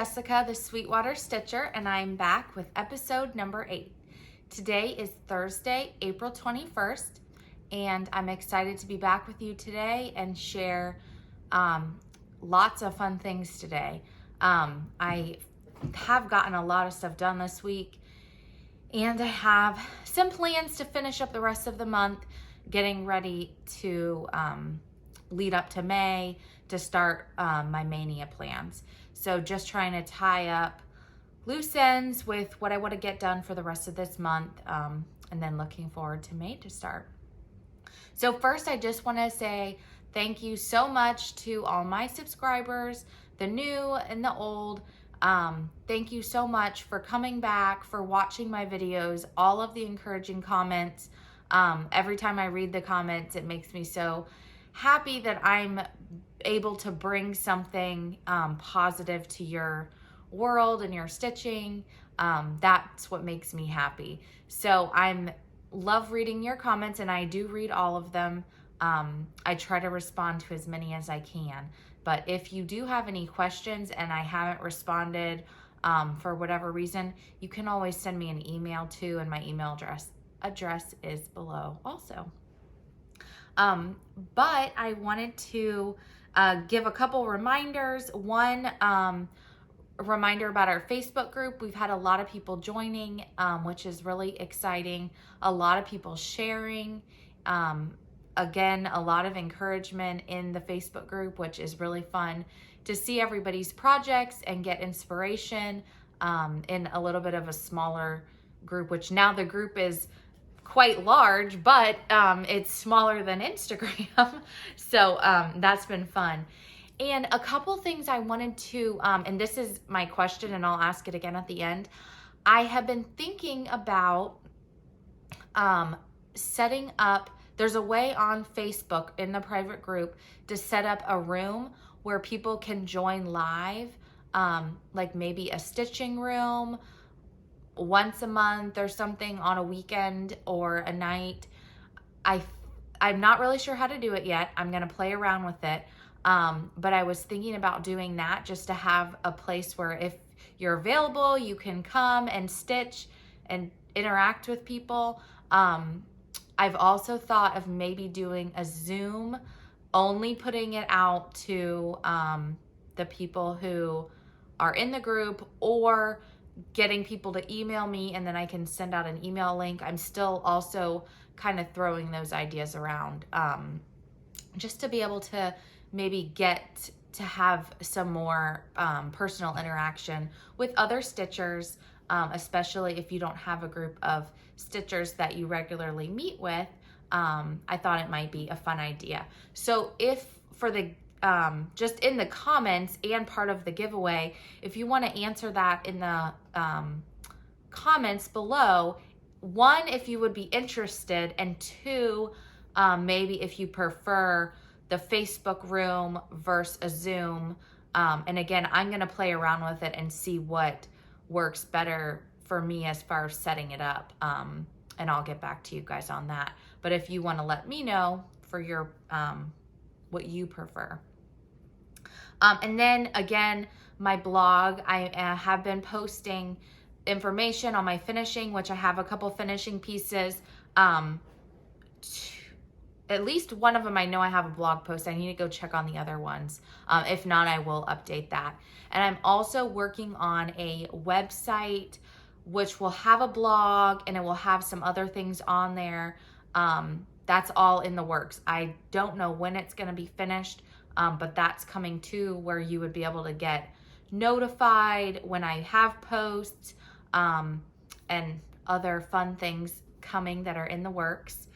Jessica, the Sweetwater Stitcher, and I'm back with episode number 8. Today is Thursday, April 21st, and I'm excited to be back with you today and share lots of fun things today. I have gotten a lot of stuff done this week, and I have some plans to finish up the rest of the month, getting ready to lead up to May to start my mania plans. So just trying to tie up loose ends with what I want to get done for the rest of this month, and then looking forward to May to start. So first, I just want to say thank you so much to all my subscribers, the new and the old. Thank you so much for coming back, for watching my videos, all of the encouraging comments. Every time I read the comments, it makes me so happy that I'm able to bring something positive to your world and your stitching. That's what makes me happy. So I love reading your comments, and I do read all of them. I try to respond to as many as I can. But if you do have any questions and I haven't responded for whatever reason, you can always send me an email too, and my email address is below also. But I wanted to give a couple reminders. One reminder about our Facebook group. We've had a lot of people joining, which is really exciting. A lot of people sharing. Again, a lot of encouragement in the Facebook group, which is really fun to see everybody's projects and get inspiration in a little bit of a smaller group, which now the group is quite large, but it's smaller than Instagram. So that's been fun. And a couple things I wanted to, and this is my question, and I'll ask it again at the end. I have been thinking about setting up, there's a way on Facebook in the private group to set up a room where people can join live, like maybe a stitching room once a month or something on a weekend or a night. I'm not really sure how to do it yet. I'm going to play around with it. But I was thinking about doing that just to have a place where if you're available, you can come and stitch and interact with people. I've also thought of maybe doing a Zoom, only putting it out to the people who are in the group, or getting people to email me and then I can send out an email link. I'm still also kind of throwing those ideas around, just to be able to maybe get to have some more personal interaction with other stitchers, especially if you don't have a group of stitchers that you regularly meet with. I thought it might be a fun idea. So if for the just in the comments and part of the giveaway, if you want to answer that in the comments below, one, if you would be interested, and two, maybe if you prefer the Facebook room versus a Zoom. And again, I'm going to play around with it and see what works better for me as far as setting it up. And I'll get back to you guys on that. But if you want to let me know for your what you prefer. And then again, my blog, I have been posting information on my finishing, which I have a couple finishing pieces. At least one of them, I know I have a blog post. I need to go check on the other ones. If not, I will update that. And I'm also working on a website, which will have a blog and it will have some other things on there. That's all in the works. I don't know when it's going to be finished, but that's coming too, where you would be able to get notified when I have posts, and other fun things coming that are in the works.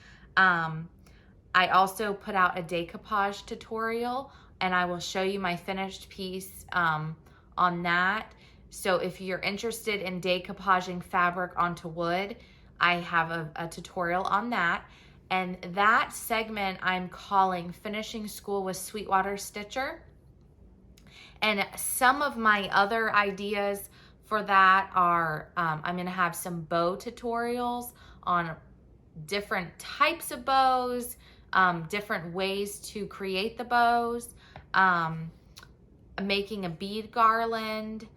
I also put out a decoupage tutorial, and I will show you my finished piece on that. So if you're interested in decoupaging fabric onto wood, I have a tutorial on that. And that segment I'm calling Finishing School with Sweetwater Stitcher. And some of my other ideas for that are, I'm going to have some bow tutorials on different types of bows, different ways to create the bows, making a bead garland,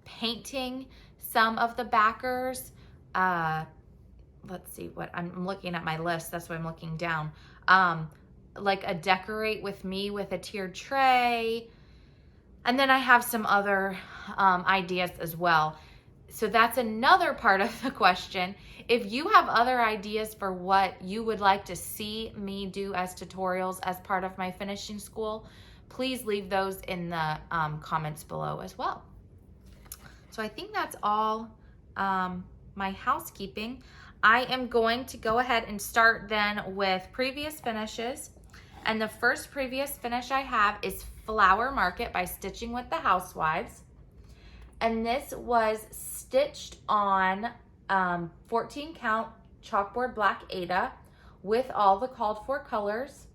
painting some of the backers. Let's see what I'm looking at my list. That's why I'm looking down. Like a decorate with me with a tiered tray. And then I have some other ideas as well. So that's another part of the question. If you have other ideas for what you would like to see me do as tutorials as part of my finishing school, please leave those in the comments below as well. So I think that's all my housekeeping. I am going to go ahead and start then with previous finishes. And the first previous finish I have is Flower Market by Stitching with the Housewives. And this was stitched on 14 count chalkboard black Aida with all the called for colors.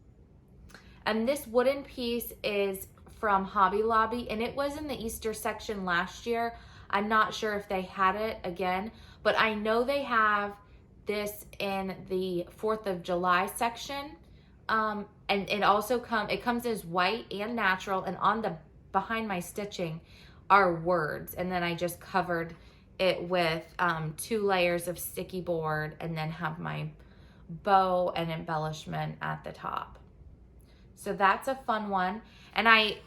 And this wooden piece is from Hobby Lobby, and it was in the Easter section last year. I'm not sure if they had it again, but I know they have this in the 4th of July section. And it also comes as white and natural, and on the behind my stitching are words, and then I just covered it with 2 layers of sticky board, and then have my bow and embellishment at the top. So that's a fun one. And I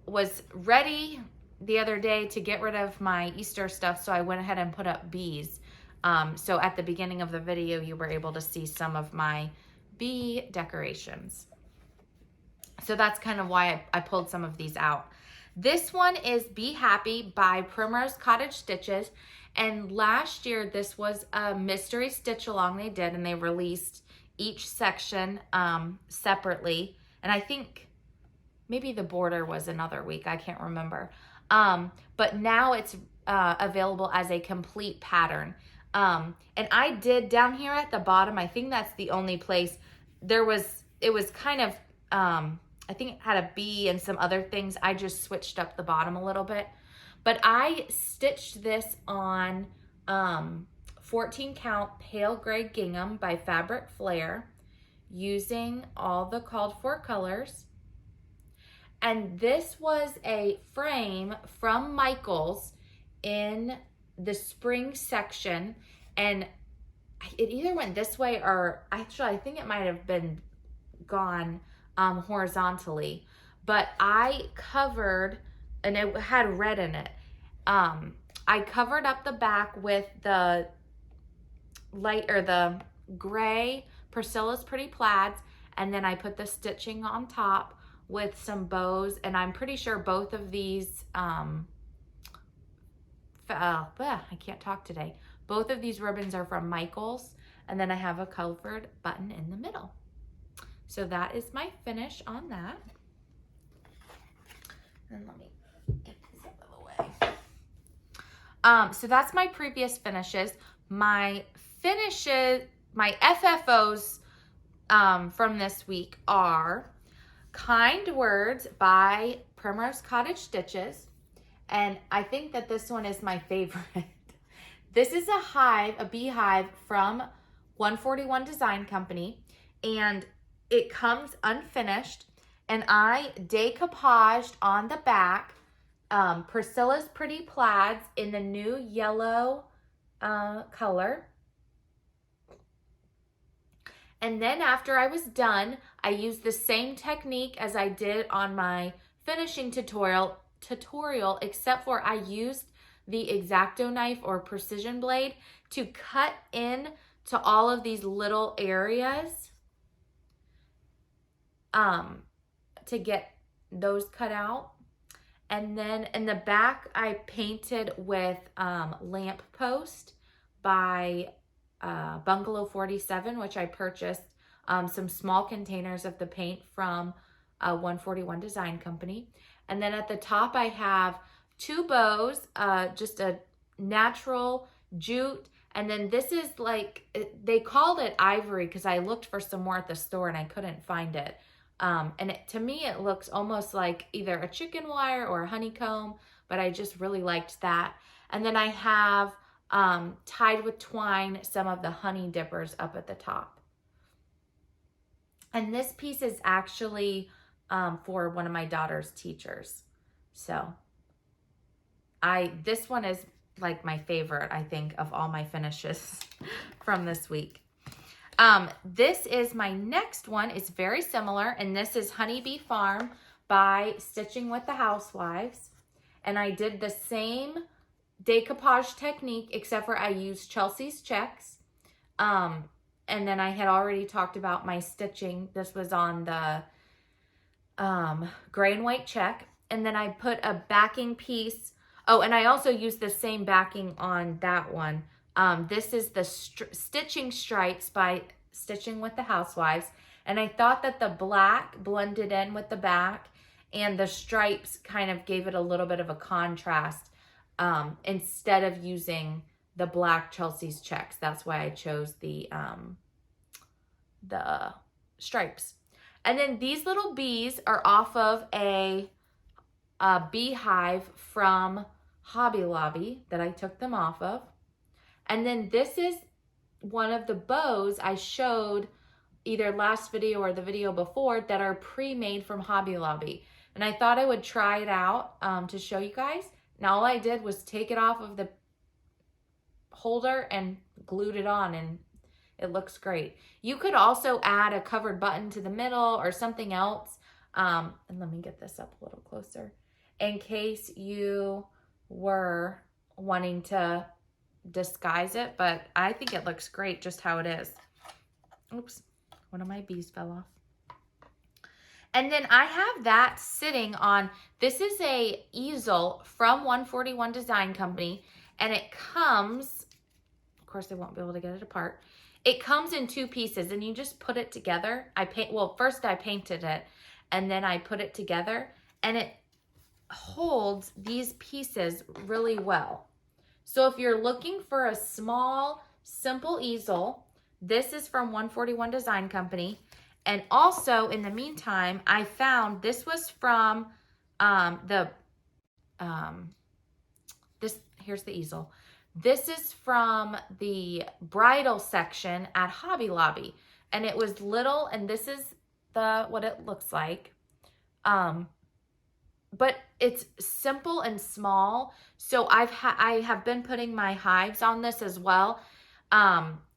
was ready the other day to get rid of my Easter stuff, so I went ahead and put up bees. So at the beginning of the video, you were able to see some of my bee decorations. So that's kind of why I pulled some of these out. This one is Be Happy by Primrose Cottage Stitches. And last year, this was a mystery stitch along they did, and they released each section separately. And I think maybe the border was another week. I can't remember. But now it's available as a complete pattern. And I did down here at the bottom, I think that's the only place it was kind of, I think it had a bee and some other things. I just switched up the bottom a little bit. But I stitched this on 14 count pale gray gingham by Fabric Flair using all the called for colors. And this was a frame from Michael's in the spring section, and it either went this way or actually I think it might have been gone horizontally, but I covered, and it had red in it. I covered up the back with the light or the gray Priscilla's Pretty Plaids, and then I put the stitching on top with some bows, and I'm pretty sure both of these I can't talk today. Both of these ribbons are from Michael's, and then I have a covered button in the middle. So that is my finish on that. And let me get this out of the way. So that's my previous finishes. My finishes, my FFOs from this week are Kind Words by Primrose Cottage Stitches. And I think that this one is my favorite. This is a beehive from 141 Design Company, and it comes unfinished. And I decoupaged on the back Priscilla's Pretty Plaids in the new yellow color. And then after I was done, I used the same technique as I did on my finishing tutorial, except for I used the X-Acto knife or precision blade to cut in to all of these little areas to get those cut out. And then in the back, I painted with Lamp Post by Bungalow 47, which I purchased some small containers of the paint from 141 Design Company. And then at the top, I have 2 bows, just a natural jute. And then this is like, they called it ivory because I looked for some more at the store and I couldn't find it. And to me, it looks almost like either a chicken wire or a honeycomb, but I just really liked that. And then I have tied with twine some of the honey dippers up at the top. And this piece is actually for one of my daughter's teachers. So This one is like my favorite, I think, of all my finishes from this week. This is my next one. It's very similar, and this is Honeybee Farm by Stitching with the Housewives. And I did the same decoupage technique, except for I used Chelsea's checks. And then I had already talked about my stitching. This was on the gray and white check. And then I put a backing piece. Oh, and I also used the same backing on that one. This is the Stitching Stripes by Stitching with the Housewives. And I thought that the black blended in with the back, and the stripes kind of gave it a little bit of a contrast instead of using the black Chelsea's checks. That's why I chose the stripes. And then these little bees are off of a beehive from Hobby Lobby that I took them off of. And then this is one of the bows I showed either last video or the video before that are pre-made from Hobby Lobby. And I thought I would try it out to show you guys. Now all I did was take it off of the holder and glued it on, and it looks great. You could also add a covered button to the middle or something else. And let me get this up a little closer in case you were wanting to disguise it, but I think it looks great just how it is. Oops, one of my bees fell off. And then I have that sitting on, this is a easel from 141 Design Company, and it comes, of course I won't be able to get it apart. It comes in two pieces, and you just put it together. First I painted it, and then I put it together, and it holds these pieces really well. So if you're looking for a small, simple easel, this is from 141 Design Company. And also, in the meantime, I found this was from here's the easel. This is from the bridal section at Hobby Lobby. And it was little, and this is what it looks like. But it's simple and small. So I have been putting my hives on this as well.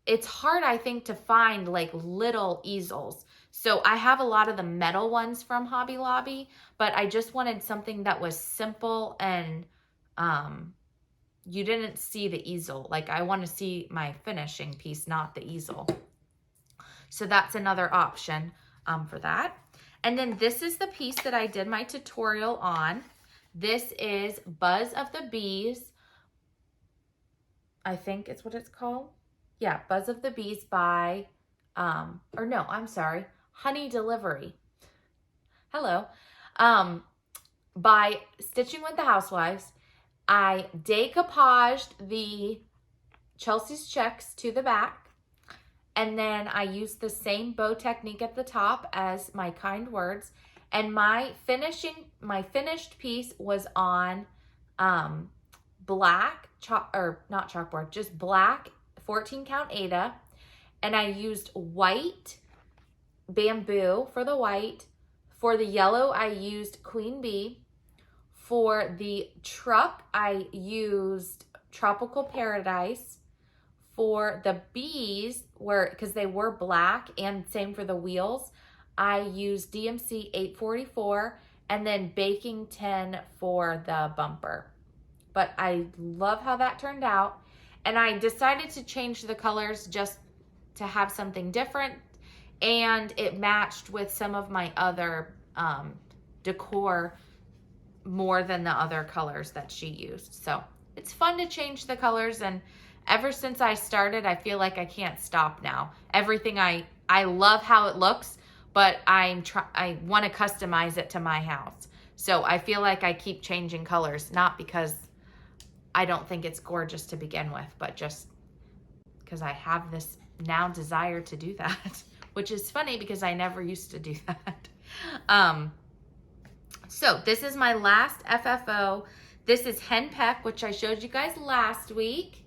It's hard, I think, to find like little easels. So I have a lot of the metal ones from Hobby Lobby, but I just wanted something that was simple and you didn't see the easel. Like, I want to see my finishing piece, not the easel. So that's another option for that. And then this is the piece that I did my tutorial on. This is Buzz of the Bees. I think it's what it's called. Yeah, Buzz of the Bees by, or no, I'm sorry, Honey Delivery. Hello. By Stitching with the Housewives. I decoupaged the Chelsea's checks to the back. And then I used the same bow technique at the top as my kind words. And my finished piece was on black, not chalkboard, just black 14 count Aida. And I used white bamboo for the white. For the yellow, I used Queen Bee. For the truck, I used Tropical Paradise. For the bees, because they were black, and same for the wheels, I used DMC 844 and then baking tin for the bumper. But I love how that turned out. And I decided to change the colors just to have something different. And it matched with some of my other decor more than the other colors that she used. So it's fun to change the colors, and ever since I started, I feel like I can't stop now. Everything I love how it looks, but I want to customize it to my house. So I feel like I keep changing colors, not because I don't think it's gorgeous to begin with, but just because I have this now desire to do that, which is funny because I never used to do that. So this is my last FFO. This is Hen Peck, which I showed you guys last week.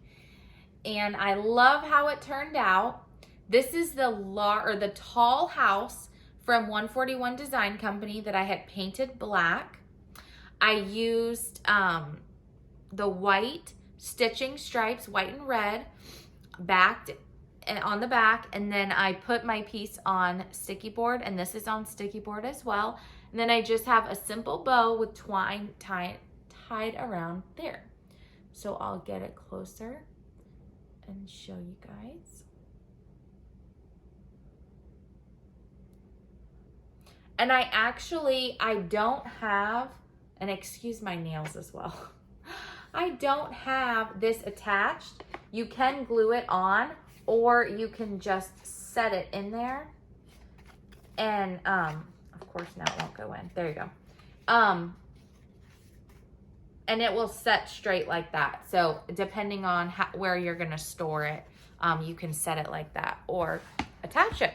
And I love how it turned out. This is the tall house from 141 Design Company that I had painted black. I used the white stitching stripes, white and red, backed and on the back, and then I put my piece on sticky board, and this is on sticky board as well. And then I just have a simple bow with twine tied around there. So I'll get it closer and show you guys. And I don't have, and excuse my nails as well. I don't have this attached. You can glue it on, or you can just set it in there. And, of course now it won't go in. There you go. And it will set straight like that. So depending on where you're gonna store it, you can set it like that or attach it.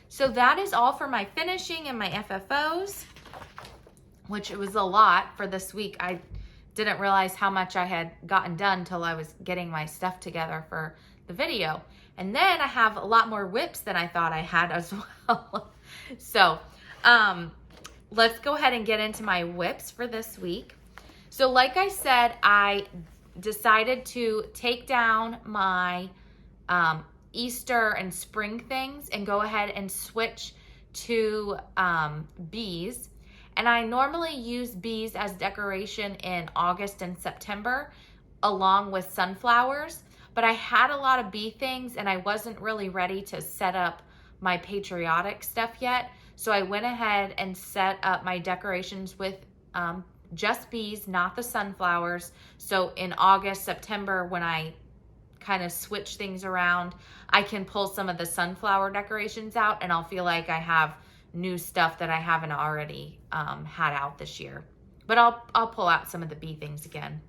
So that is all for my finishing and my FFOs, which it was a lot for this week. I didn't realize how much I had gotten done till I was getting my stuff together for the video. And then I have a lot more whips than I thought I had as well. So let's go ahead and get into my whips for this week. So like I said, I decided to take down my Easter and spring things and go ahead and switch to Beez. And I normally use Beez as decoration in August and September along with sunflowers, but I had a lot of bee things and I wasn't really ready to set up my patriotic stuff yet. So I went ahead and set up my decorations with just bees, not the sunflowers. So in August, September, when I kind of switch things around, I can pull some of the sunflower decorations out and I'll feel like I have new stuff that I haven't already had out this year. But I'll pull out some of the bee things again.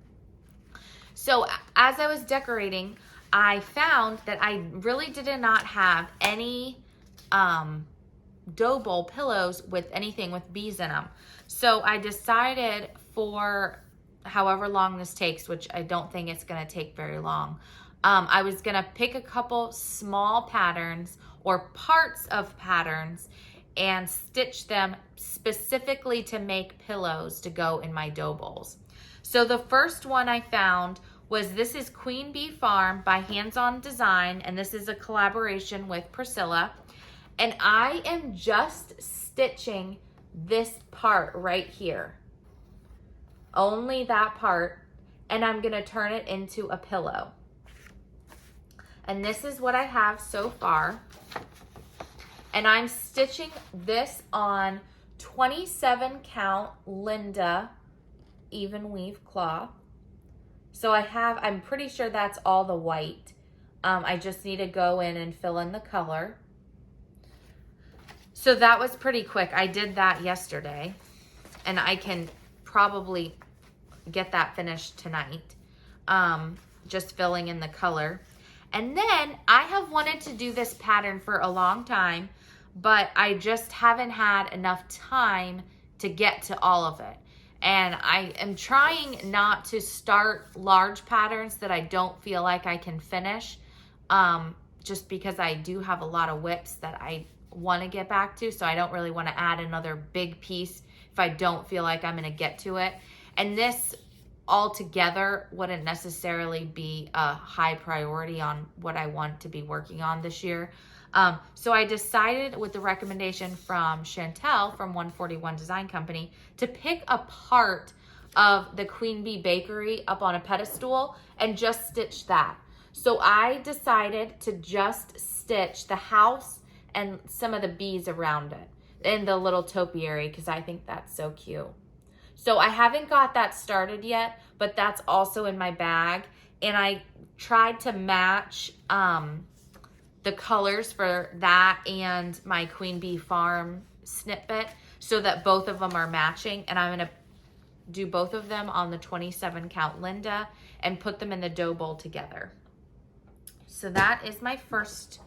So as I was decorating, I found that I really did not have any dough bowl pillows with anything with bees in them. So I decided for however long this takes, which I don't think it's going to take very long, I was going to pick a couple small patterns or parts of patterns and stitch them specifically to make pillows to go in my dough bowls. So the first one I found was, this is Queen Bee Farm by Hands On Design, and this is a collaboration with Priscilla. And I am just stitching this part right here. Only that part, and I'm gonna turn it into a pillow. And this is what I have so far. And I'm stitching this on 27 count Linda even weave cloth. So I'm pretty sure that's all the white. I just need to go in and fill in the color. So that was pretty quick. I did that yesterday, and I can probably get that finished tonight. Just filling in the color. And then I have wanted to do this pattern for a long time, but I just haven't had enough time to get to all of it. And I am trying not to start large patterns that I don't feel like I can finish, just because I do have a lot of whips that I want to get back to. So I don't really want to add another big piece if I don't feel like I'm going to get to it. And this altogether wouldn't necessarily be a high priority on what I want to be working on this year. So I decided, with the recommendation from Chantel from 141 Design Company, to pick a part of the Queen Bee Bakery up on a pedestal and just stitch that. So I decided to just stitch the house and some of the bees around it in the little topiary, because I think that's so cute. So I haven't got that started yet, but that's also in my bag. And I tried to match the colors for that and my Queen Bee Farm snippet so that both of them are matching. And I'm gonna do both of them on the 27 count Linda and put them in the dough bowl together. So that is my first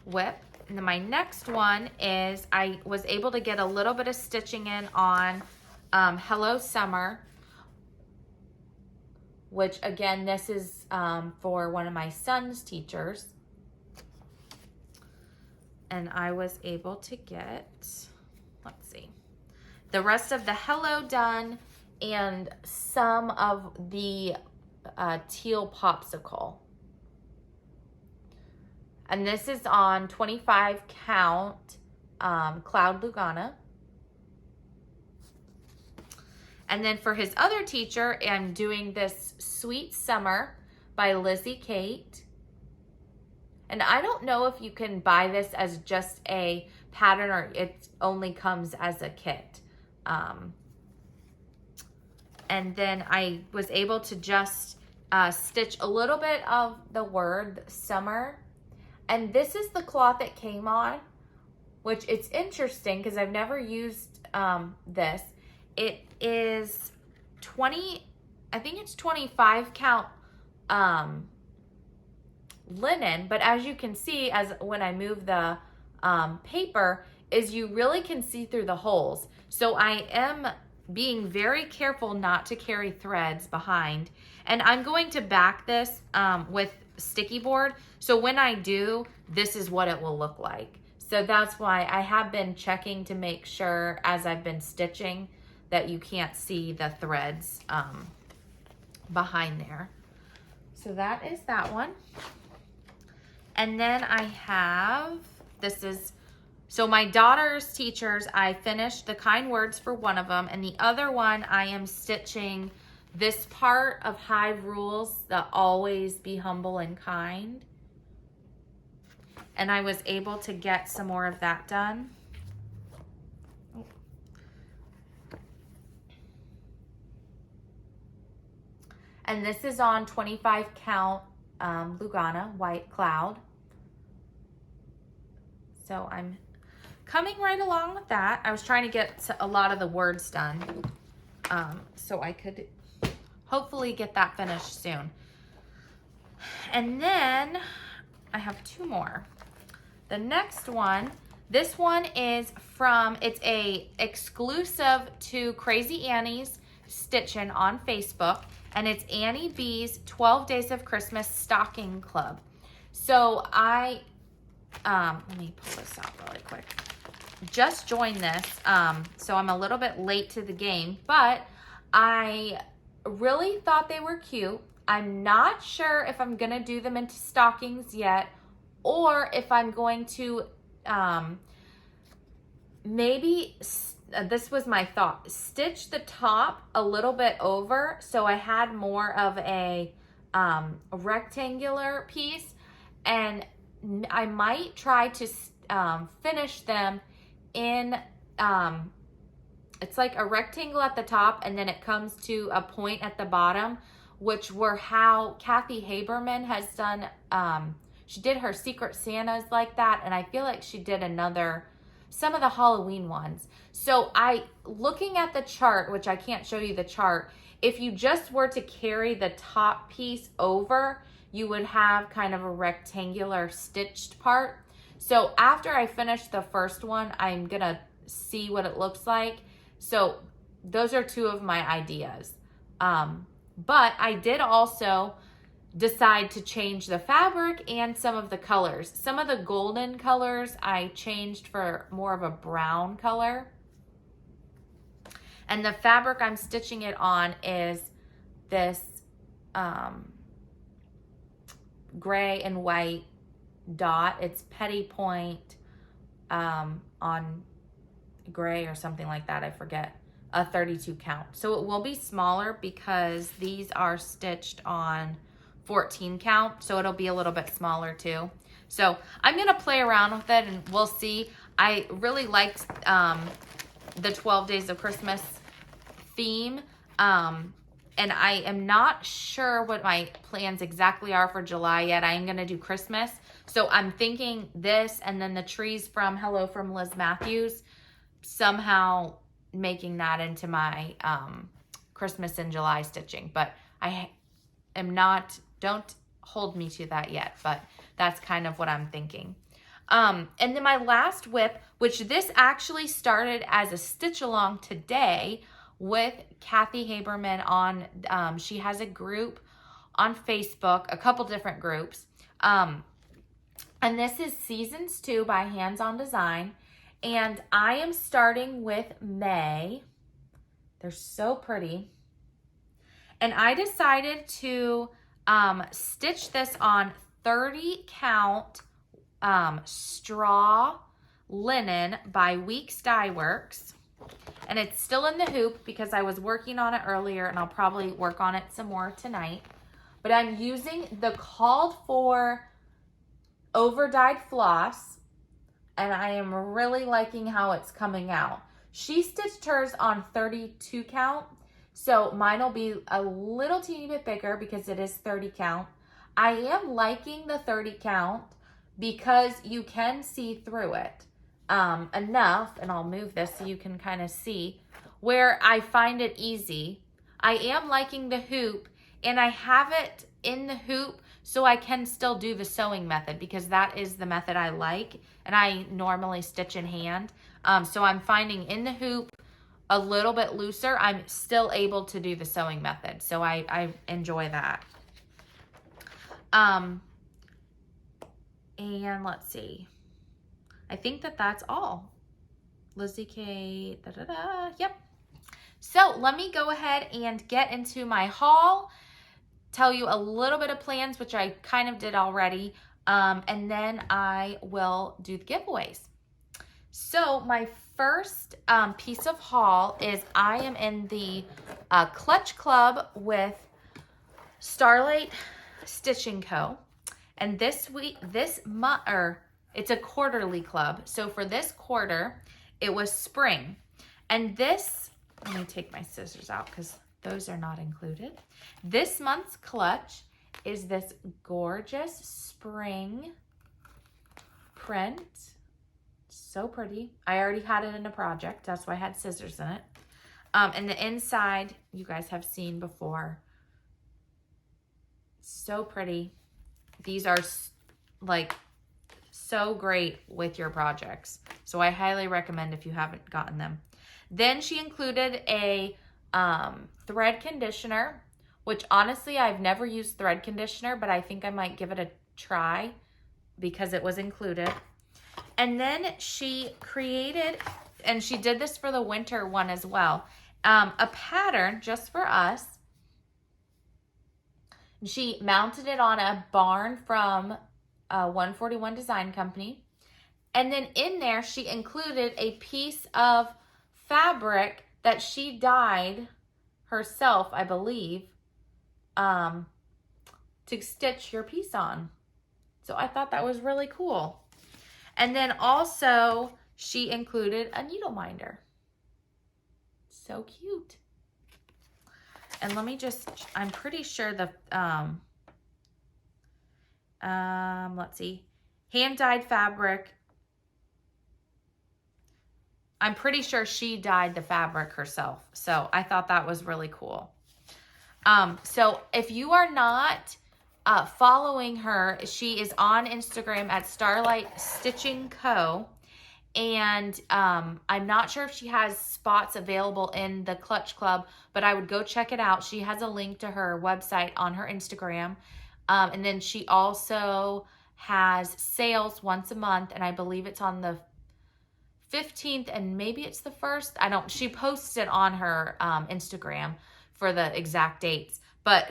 whip. And then my next one is, I was able to get a little bit of stitching in on Hello Summer, which again, this is for one of my son's teachers. And I was able to get, let's see, the rest of the hello done and some of the teal popsicle. And this is on 25 count Cloud Lugana. And then for his other teacher, I'm doing this Sweet Summer by Lizzie Kate. And I don't know if you can buy this as just a pattern or it only comes as a kit. And then I was able to just stitch a little bit of the word summer. And this is the cloth it came on, which it's interesting because I've never used this. It is 20, I think it's 25 count linen, but as you can see, as when I move the paper, is you really can see through the holes. So I am being very careful not to carry threads behind. And I'm going to back this with sticky board. So when I do, this is what it will look like. So that's why I have been checking to make sure as I've been stitching that you can't see the threads behind there. So that is that one. And then I have, this is, so my daughter's teachers, I finished the kind words for one of them, and the other one I am stitching this part of Hive rules, the always be humble and kind. And I was able to get some more of that done. And this is on 25 count Lugana, White Cloud. So I'm coming right along with that. I was trying to get a lot of the words done so I could hopefully get that finished soon. And then I have two more. The next one, this one is from, it's a exclusive to Crazy Annie's Stitchin on Facebook. And it's Annie Beez 12 Days of Christmas Stocking Club. So I, let me pull this out really quick. Just joined this, so I'm a little bit late to the game, but I really thought they were cute. I'm not sure if I'm gonna do them into stockings yet, or if I'm going to maybe, this was my thought, stitch the top a little bit over so I had more of a rectangular piece, and I might try to finish them in, it's like a rectangle at the top and then it comes to a point at the bottom, which were how Kathy Haberman has done, she did her Secret Santas like that, and I feel like she did some of the Halloween ones. So looking at the chart, which I can't show you the chart, if you just were to carry the top piece over, you would have kind of a rectangular stitched part. So after I finish the first one, I'm gonna see what it looks like. So those are two of my ideas. But I did also decide to change the fabric and some of the colors. Some of the golden colors I changed for more of a brown color. And the fabric I'm stitching it on is this gray and white dot. It's Petty Point on gray or something like that, I forget, a 32 count. So it will be smaller because these are stitched on 14 count, so it'll be a little bit smaller too. So I'm gonna play around with it and we'll see. I really liked the 12 Days of Christmas theme, and I am not sure what my plans exactly are for July yet. I am gonna do Christmas, so I'm thinking this and then the trees from Hello from Liz Matthews, somehow making that into my Christmas in July stitching, but I am not, don't hold me to that yet, but that's kind of what I'm thinking. And then my last whip, which this actually started as a stitch along today with Kathy Haberman on, she has a group on Facebook, a couple different groups. And this is Seasons 2 by Hands On Design. And I am starting with May. They're so pretty. And I decided to stitch this on 30 count straw linen by Weeks Dye Works. And it's still in the hoop because I was working on it earlier, and I'll probably work on it some more tonight. But I'm using the called for over dyed floss, and I am really liking how it's coming out. She stitched hers on 32 count, so mine will be a little teeny bit bigger because it is 30 count. I am liking the 30 count because you can see through it enough, and I'll move this so you can kind of see where I find it easy. I am liking the hoop, and I have it in the hoop so I can still do the sewing method because that is the method I like, and I normally stitch in hand. So I'm finding in the hoop a little bit looser, I'm still able to do the sewing method. So I enjoy that. And let's see. I think that's all. Lizzie K, yep. So let me go ahead and get into my haul, tell you a little bit of plans, which I kind of did already, and then I will do the giveaways. So my first piece of haul is I am in the Clutch Club with Starlight Stitching Co. And this week, it's a quarterly club. So for this quarter, it was spring. And this, let me take my scissors out because those are not included. This month's clutch is this gorgeous spring print. So pretty. I already had it in a project. That's why I had scissors in it. And the inside, you guys have seen before. So pretty. These are like so great with your projects. So I highly recommend if you haven't gotten them. Then she included a thread conditioner, which honestly I've never used thread conditioner, but I think I might give it a try because it was included. And then she created, and she did this for the winter one as well, a pattern just for us. She mounted it on a barn from 141 Design Company. And then in there, she included a piece of fabric that she dyed herself, I believe, to stitch your piece on. So I thought that was really cool. And then also, she included a needle minder. So cute. And let me just, I'm pretty sure the, let's see, hand-dyed fabric. I'm pretty sure she dyed the fabric herself. So I thought that was really cool. So if you are not following her, she is on Instagram at Starlight Stitching Co. And I'm not sure if she has spots available in the Clutch Club, but I would go check it out. She has a link to her website on her Instagram. And then she also has sales once a month, and I believe it's on the 15th and maybe it's the 1st. She posts it on her Instagram for the exact dates, but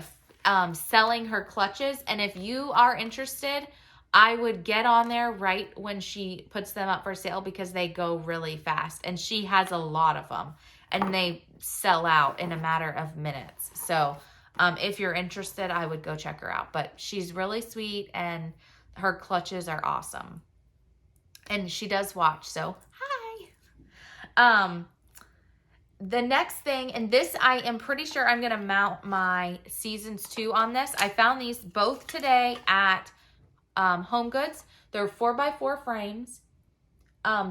selling her clutches. And if you are interested, I would get on there right when she puts them up for sale because they go really fast. And she has a lot of them and they sell out in a matter of minutes. So if you're interested, I would go check her out. But she's really sweet and her clutches are awesome. And she does watch, so hi. The next thing, and this I am pretty sure I'm going to mount my Seasons 2 on this. I found these both today at Home Goods. They're 4x4 frames.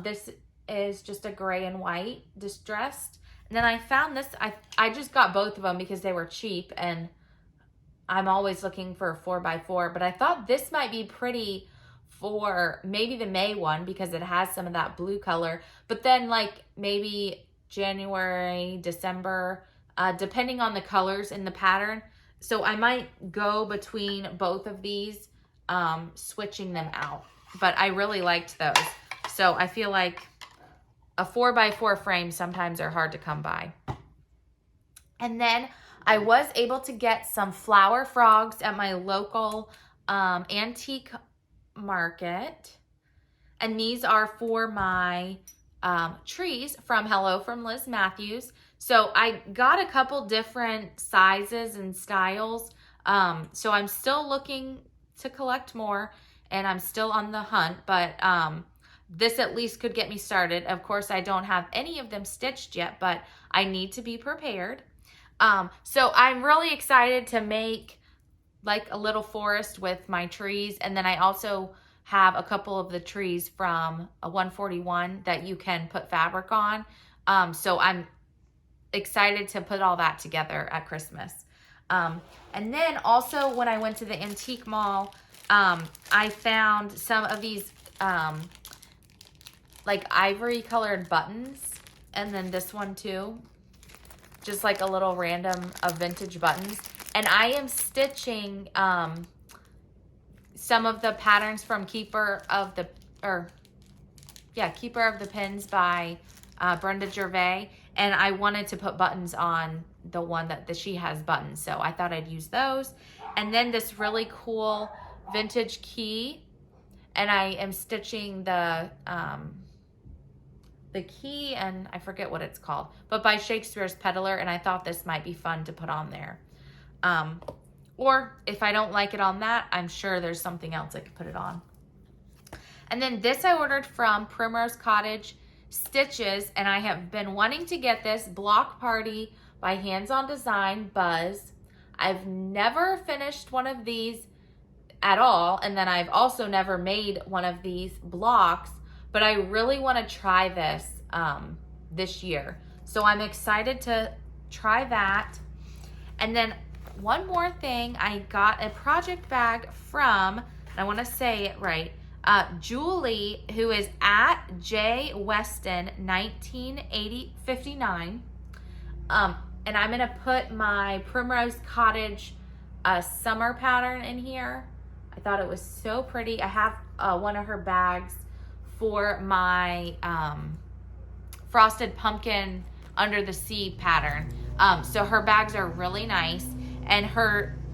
This is just a gray and white distressed. And then I found this. I just got both of them because they were cheap, and I'm always looking for a 4x4. But I thought this might be pretty for maybe the May one because it has some of that blue color. But then like maybe January, December, depending on the colors in the pattern. So I might go between both of these, switching them out. But I really liked those. So I feel like a 4x4 frame sometimes are hard to come by. And then I was able to get some flower frogs at my local antique market. And these are for my trees from Hello from Liz Matthews. So I got a couple different sizes and styles. So I'm still looking to collect more, and I'm still on the hunt, but this at least could get me started. Of course, I don't have any of them stitched yet, but I need to be prepared. So I'm really excited to make like a little forest with my trees. And then I also have a couple of the trees from a 141 that you can put fabric on. So I'm excited to put all that together at Christmas. And then also when I went to the antique mall, I found some of these like ivory colored buttons, and then this one too, just like a little random of vintage buttons. And I am stitching some of the patterns from Keeper of the Pins by Brenda Gervais, and I wanted to put buttons on the one that she has buttons, so I thought I'd use those. And then this really cool vintage key, and I am stitching the key, and I forget what it's called, but by Shakespeare's Peddler, and I thought this might be fun to put on there. Or if I don't like it on that, I'm sure there's something else I could put it on. And then this I ordered from Primrose Cottage Stitches, and I have been wanting to get this Block Party by Hands On Design Buzz. I've never finished one of these at all, and then I've also never made one of these blocks, but I really want to try this this year. So I'm excited to try that. And then one more thing, I got a project bag from, and I want to say it right, Julie, who is at J Weston 1959. And I'm going to put my Primrose Cottage summer pattern in here. I thought it was so pretty. I have one of her bags for my frosted pumpkin under the sea pattern. So her bags are really nice, and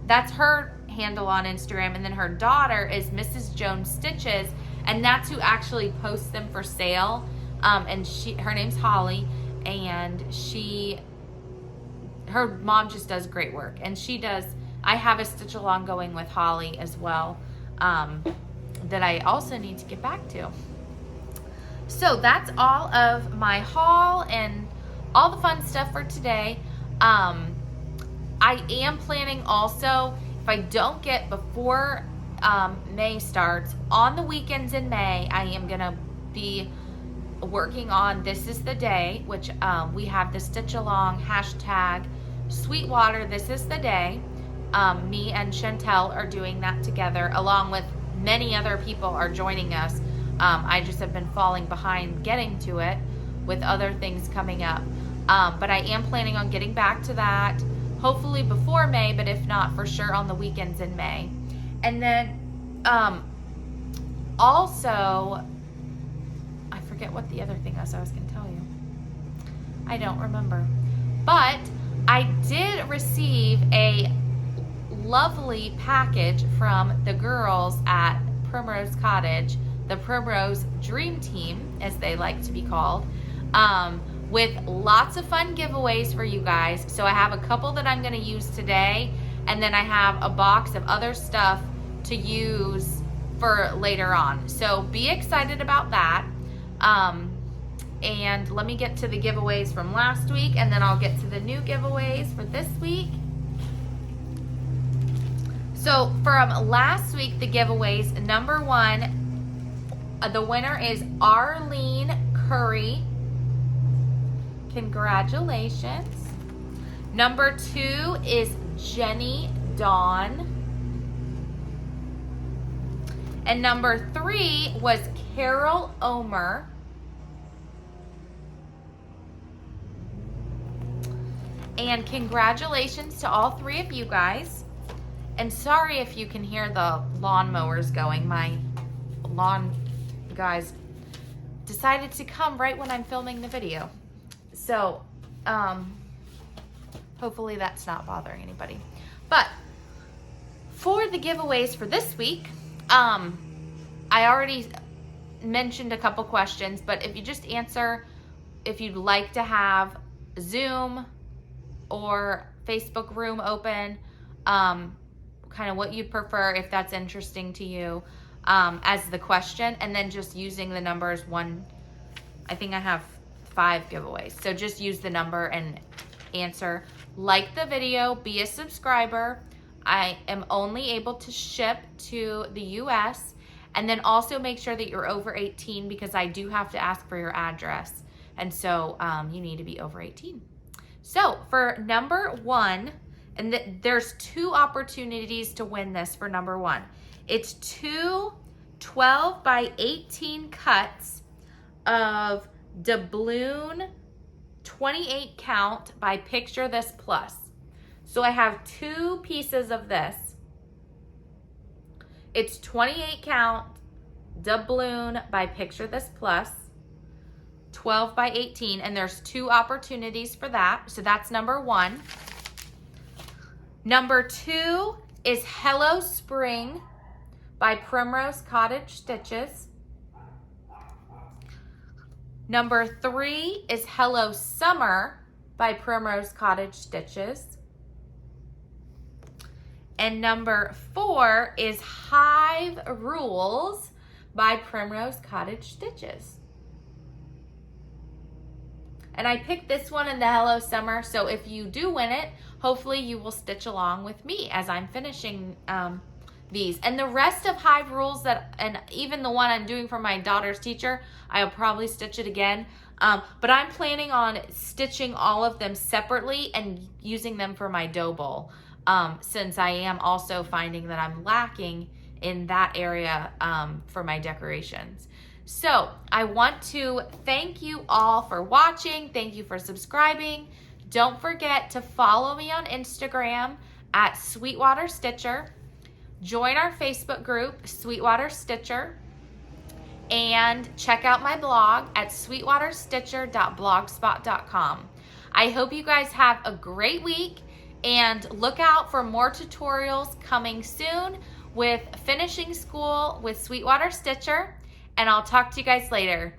that's her handle on Instagram, and then her daughter is Mrs. Jones Stitches, and that's who actually posts them for sale. And her name's Holly, and her mom just does great work, and I have a stitch along going with Holly as well, that I also need to get back to. So that's all of my haul and all the fun stuff for today. I am planning also, if I don't get before May starts, on the weekends in May, I am going to be working on This Is the Day, which we have the Stitch Along hashtag Sweetwater This Is the Day. Me and Chantel are doing that together, along with many other people are joining us. I just have been falling behind getting to it with other things coming up. But I am planning on getting back to that, hopefully before May, but if not, for sure on the weekends in May. And then also, I forget what the other thing was I was going to tell you. I don't remember. But I did receive a lovely package from the girls at Primrose Cottage, the Primrose Dream Team, as they like to be called, with lots of fun giveaways for you guys. So I have a couple that I'm going to use today, and then I have a box of other stuff to use for later on. So be excited about that. And let me get to the giveaways from last week, and then I'll get to the new giveaways for this week. So from last week, the giveaways, number 1, the winner is Arlene Curry. Congratulations. Number 2 is Jenny Dawn. And number 3 was Carol Omer. And congratulations to all 3 of you guys. And sorry if you can hear the lawnmowers going. My lawn guys decided to come right when I'm filming the video. So, Hopefully that's not bothering anybody. But for the giveaways for this week, I already mentioned a couple questions, but if you just answer if you'd like to have Zoom or Facebook room open, kind of what you'd prefer, if that's interesting to you, as the question, and then just using the numbers one. I think I have 5 giveaways, so just use the number and answer. Like the video, be a subscriber. I am only able to ship to the US, and then also make sure that you're over 18 because I do have to ask for your address, and so you need to be over 18. So for number 1, and there's 2 opportunities to win this for number 1. It's 2 12 by 18 cuts of doubloon 28 count by Picture This Plus. So I have 2 pieces of this. It's 28 count doubloon by Picture This Plus, 12 by 18, and there's 2 opportunities for that. So that's number 1. Number 2 is Hello Spring by Primrose Cottage Stitches. Number 3 is Hello Summer by Primrose Cottage Stitches. And number 4 is Hive Rules by Primrose Cottage Stitches. And I picked this one in the Hello Summer, so if you do win it, hopefully you will stitch along with me as I'm finishing these. And the rest of Hive Rules, and even the one I'm doing for my daughter's teacher, I'll probably stitch it again. But I'm planning on stitching all of them separately and using them for my dough bowl, since I am also finding that I'm lacking in that area for my decorations. So I want to thank you all for watching. Thank you for subscribing. Don't forget to follow me on Instagram at Sweetwater Stitcher. Join our Facebook group, Sweetwater Stitcher, and check out my blog at sweetwaterstitcher.blogspot.com. I hope you guys have a great week, and look out for more tutorials coming soon with finishing school with Sweetwater Stitcher, and I'll talk to you guys later.